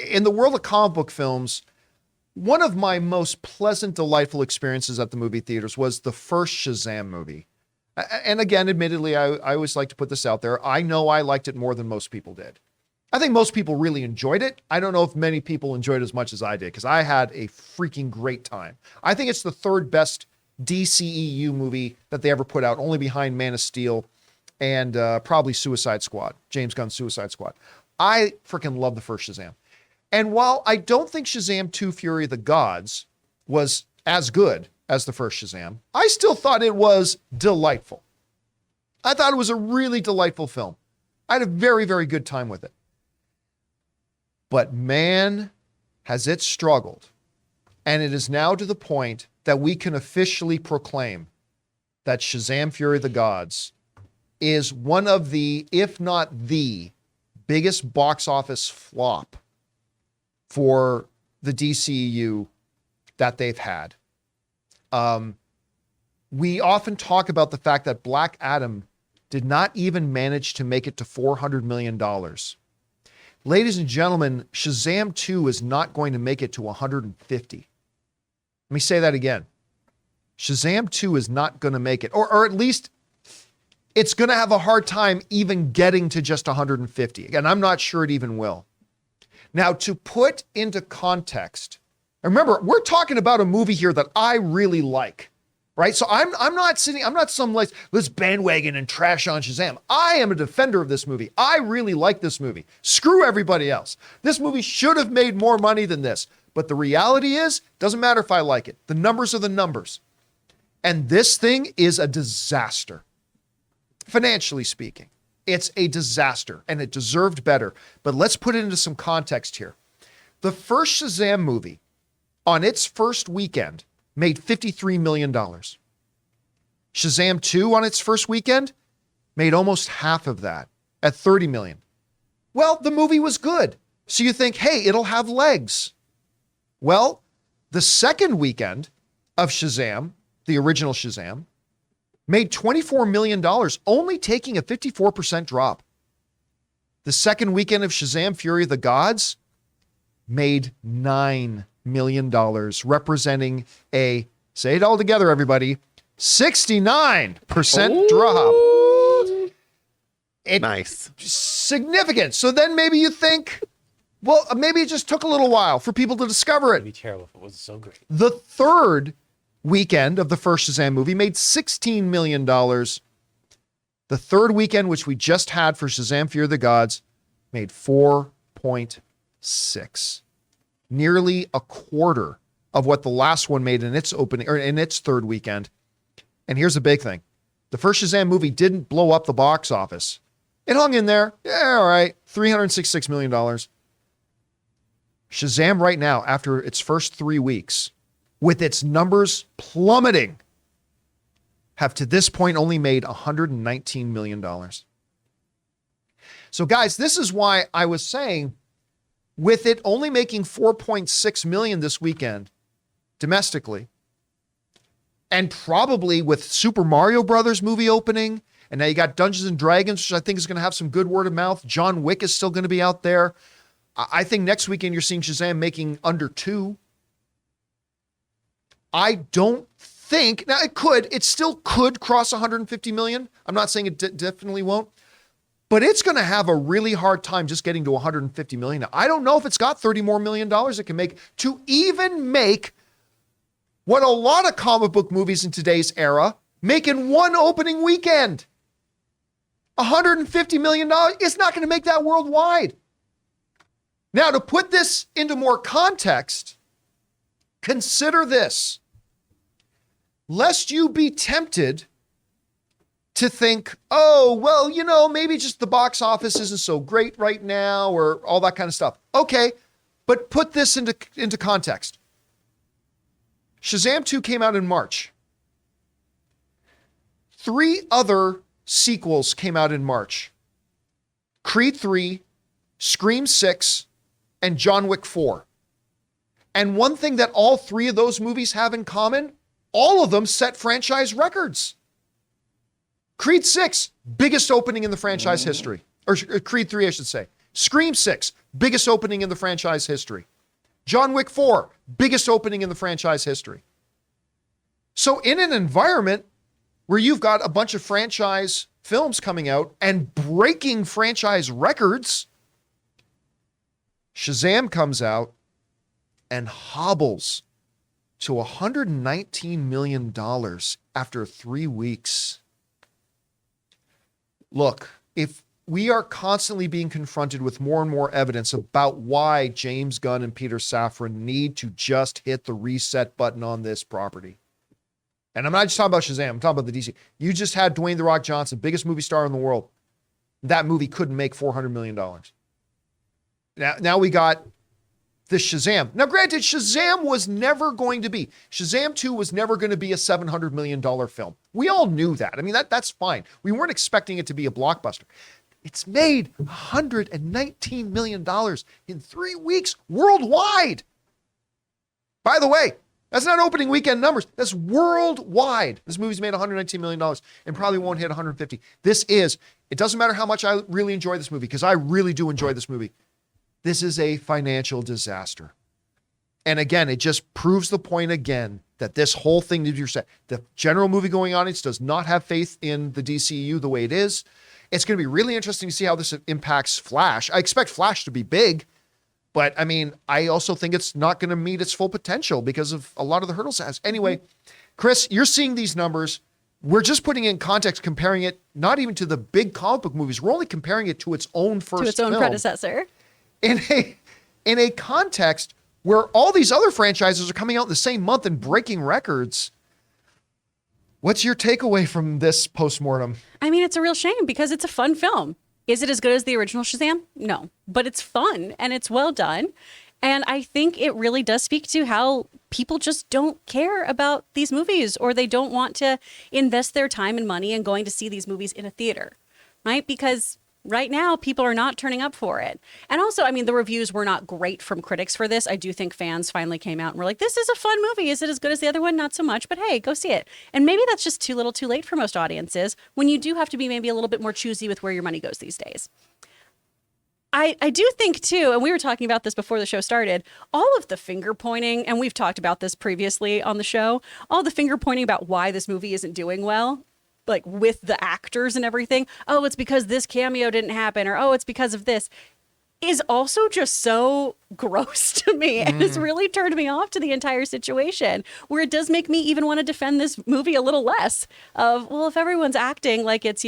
in the world of comic book films, one of my most pleasant, delightful experiences at the movie theaters was the first Shazam movie. And again, admittedly, I always like to put this out there. I know I liked it more than most people did. I think most people really enjoyed it. I don't know if many people enjoyed it as much as I did, because I had a freaking great time. I think it's the third best DCEU movie that they ever put out, only behind Man of Steel and probably Suicide Squad, James Gunn's Suicide Squad. I freaking love the first Shazam. And while I don't think Shazam 2 Fury of the Gods was as good as the first Shazam, I still thought it was delightful. I thought it was a really delightful film. I had a very, very good time with it. But man, has it struggled. And it is now to the point that we can officially proclaim that Shazam Fury of the Gods is one of the, if not the biggest box office flop for the DCEU that they've had. We often talk about the fact that Black Adam did not even manage to make it to $400 million. Ladies and gentlemen, Shazam 2 is not going to make it to 150. Let me say that again. Shazam 2 is not going to make it, or at least it's going to have a hard time even getting to just 150. Again, I'm not sure it even will. Now, to put into context, remember, we're talking about a movie here that I really like, right? So I'm not some like, let's bandwagon and trash on Shazam. I am a defender of this movie. I really like this movie. Screw everybody else. This movie should have made more money than this. But the reality is, doesn't matter if I like it. The numbers are the numbers. And this thing is a disaster. Financially speaking, it's a disaster and it deserved better. But let's put it into some context here. The first Shazam movie on its first weekend made $53 million. Shazam 2 on its first weekend made almost half of that at $30 million. Well, the movie was good. So you think, hey, it'll have legs. Well, the second weekend of Shazam, the original Shazam, made $24 million, only taking a 54% drop. The second weekend of Shazam Fury of the Gods made $9 million, representing a, say it all together, everybody, 69% drop. Nice. Significant. So then maybe you think, well, maybe it just took a little while for people to discover it. It'd be terrible if it wasn't so great. The third weekend of the first Shazam movie made $16 million. The third weekend, which we just had for Shazam Fear of the Gods, made 4.6. Nearly a quarter of what the last one made in its opening, or in its third weekend. And here's the big thing. The first Shazam movie didn't blow up the box office. It hung in there. Yeah, all right. $366 million. Shazam right now, after its first 3 weeks, with its numbers plummeting, have to this point only made $119 million. So guys, this is why I was saying, with it only making 4.6 million this weekend domestically, and probably with Super Mario Brothers movie opening, and now you got Dungeons and Dragons, which I think is going to have some good word of mouth. John Wick is still going to be out there. I think next weekend you're seeing Shazam making under 2. I don't think, now it still could cross 150 million. I'm not saying it definitely won't, but it's going to have a really hard time just getting to 150 million. Now, I don't know if it's got $30 more million it can make to even make what a lot of comic book movies in today's era make in one opening weekend. $150 million is not going to make that worldwide. Now, to put this into more context, consider this. Lest you be tempted to think, oh, well, you know, maybe just the box office isn't so great right now or all that kind of stuff. Okay, but put this into context. Shazam 2 came out in March. 3 other sequels came out in March. Creed 3, Scream 6, and John Wick 4. And one thing that all 3 of those movies have in common, all of them set franchise records. Creed 6, biggest opening in the franchise history. Or Creed 3, I should say. Scream 6, biggest opening in the franchise history. John Wick 4, biggest opening in the franchise history. So in an environment where you've got a bunch of franchise films coming out and breaking franchise records, Shazam comes out and hobbles to $119 million after 3 weeks. Look, if we are constantly being confronted with more and more evidence about why James Gunn and Peter Safran need to just hit the reset button on this property. And I'm not just talking about Shazam, I'm talking about the DC. You just had Dwayne "The Rock" Johnson, biggest movie star in the world. That movie couldn't make $400 million. Now we got the Shazam. Now, granted, Shazam 2 was never going to be a $700 million film. We all knew that. I mean, that's fine. We weren't expecting it to be a blockbuster. It's made $119 million in 3 weeks worldwide. By the way, that's not opening weekend numbers. That's worldwide. This movie's made $119 million and probably won't hit 150. It doesn't matter how much I really enjoy this movie, because I really do enjoy this movie. This is a financial disaster. And again, it just proves the point again that this whole thing that you're saying, the general movie-going audience does not have faith in the DCU the way it is. It's going to be really interesting to see how this impacts Flash. I expect Flash to be big, but I mean, I also think it's not going to meet its full potential because of a lot of the hurdles it has. Anyway, Chris, you're seeing these numbers. We're just putting it in context, comparing it not even to the big comic book movies. We're only comparing it to its own first film. Predecessor. In a context where all these other franchises are coming out in the same month and breaking records. What's your takeaway from this postmortem? I mean, it's a real shame because it's a fun film. Is it as good as the original Shazam? No, but it's fun and it's well done. And I think it really does speak to how people just don't care about these movies, or they don't want to invest their time and money in going to see these movies in a theater, right? Because right now, people are not turning up for it. And also, I mean, the reviews were not great from critics for this. I do think fans finally came out and were like, this is a fun movie. Is it as good as the other one? Not so much, but hey, go see it. And maybe that's just too little too late for most audiences, when you do have to be maybe a little bit more choosy with where your money goes these days. I do think too, and we were talking about this before the show started, all of the finger pointing, and we've talked about this previously on the show, all the finger pointing about why this movie isn't doing well, like with the actors and everything. Oh, it's because this cameo didn't happen, or oh, it's because of this, is also just so gross to me. And it's really turned me off to the entire situation, where it does make me even want to defend this movie a little less of, well, if everyone's acting like it's,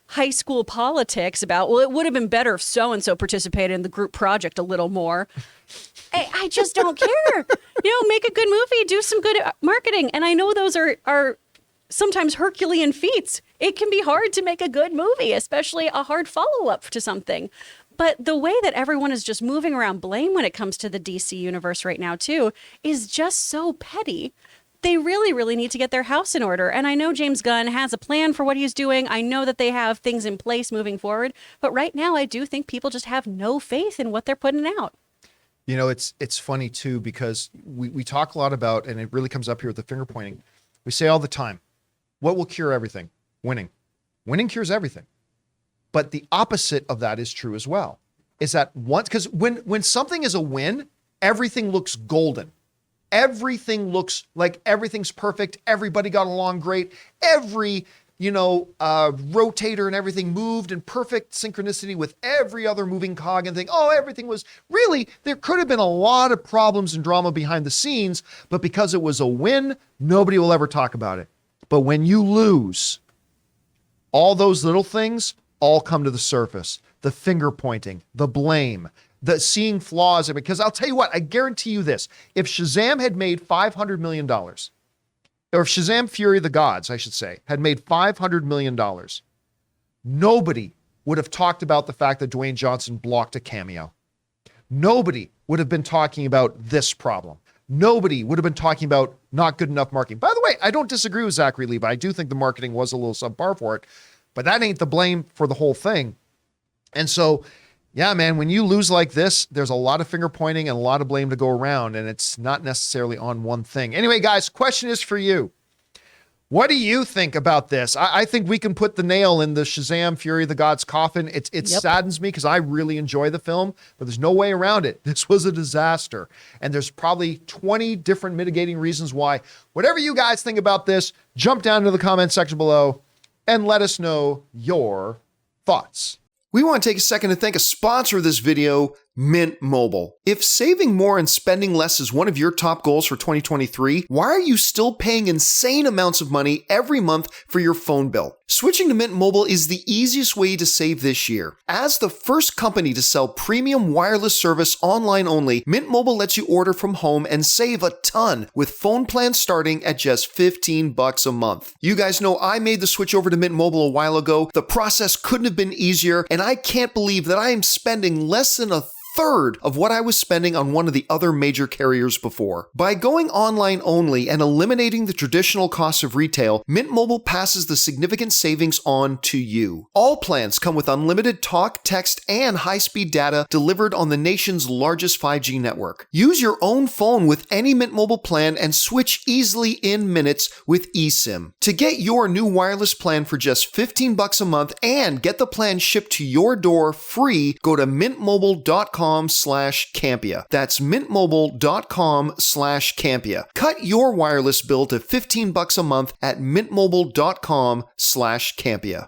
high school politics about, well, it would have been better if so-and-so participated in the group project a little more. I just don't care. Make a good movie, do some good marketing. And I know those are sometimes Herculean feats. It can be hard to make a good movie, especially a hard follow-up to something. But the way that everyone is just moving around blame when it comes to the DC universe right now, too, is just so petty. They really, really need to get their house in order. And I know James Gunn has a plan for what he's doing. I know that they have things in place moving forward. But right now, I do think people just have no faith in what they're putting out. It's funny, too, because we talk a lot about, and it really comes up here with the finger pointing. We say all the time, what will cure everything? Winning. Winning cures everything. But the opposite of that is true as well. Is that because when something is a win, everything looks golden. Everything looks like everything's perfect. Everybody got along great. Every, rotator and everything moved in perfect synchronicity with every other moving cog and thing. Oh, everything was really, there could have been a lot of problems and drama behind the scenes, but because it was a win, nobody will ever talk about it. But when you lose, all those little things all come to the surface. The finger pointing, the blame, the seeing flaws. Because I'll tell you what, I guarantee you this. If Shazam had made $500 million, or if Shazam Fury of the Gods, I should say, had made $500 million, nobody would have talked about the fact that Dwayne Johnson blocked a cameo. Nobody would have been talking about this problem. Nobody would have been talking about not good enough marketing. By the way, I don't disagree with Zachary Levi. I do think the marketing was a little subpar for it, but that ain't the blame for the whole thing. And so, yeah, man, when you lose like this, there's a lot of finger pointing and a lot of blame to go around, and it's not necessarily on one thing. Anyway, guys, question is for you. What do you think about this? I think we can put the nail in the Shazam Fury of the Gods coffin. It saddens me because I really enjoy the film, but there's no way around it. This was a disaster. And there's probably 20 different mitigating reasons why. Whatever you guys think about this, jump down to the comment section below and let us know your thoughts. We want to take a second to thank a sponsor of this video, Mint Mobile. If saving more and spending less is one of your top goals for 2023, why are you still paying insane amounts of money every month for your phone bill? Switching to Mint Mobile is the easiest way to save this year. As the first company to sell premium wireless service online only, Mint Mobile lets you order from home and save a ton with phone plans starting at just $15 a month. You guys know I made the switch over to Mint Mobile a while ago. The process couldn't have been easier, and I can't believe that I am spending less than a third of what I was spending on one of the other major carriers before. By going online only and eliminating the traditional costs of retail, Mint Mobile passes the significant savings on to you. All plans come with unlimited talk, text, and high-speed data delivered on the nation's largest 5G network. Use your own phone with any Mint Mobile plan and switch easily in minutes with eSIM. To get your new wireless plan for just $15 a month and get the plan shipped to your door free, go to mintmobile.com/Campea. That's mintmobile.com/Campea. Cut your wireless bill to $15 a month at mintmobile.com/Campea.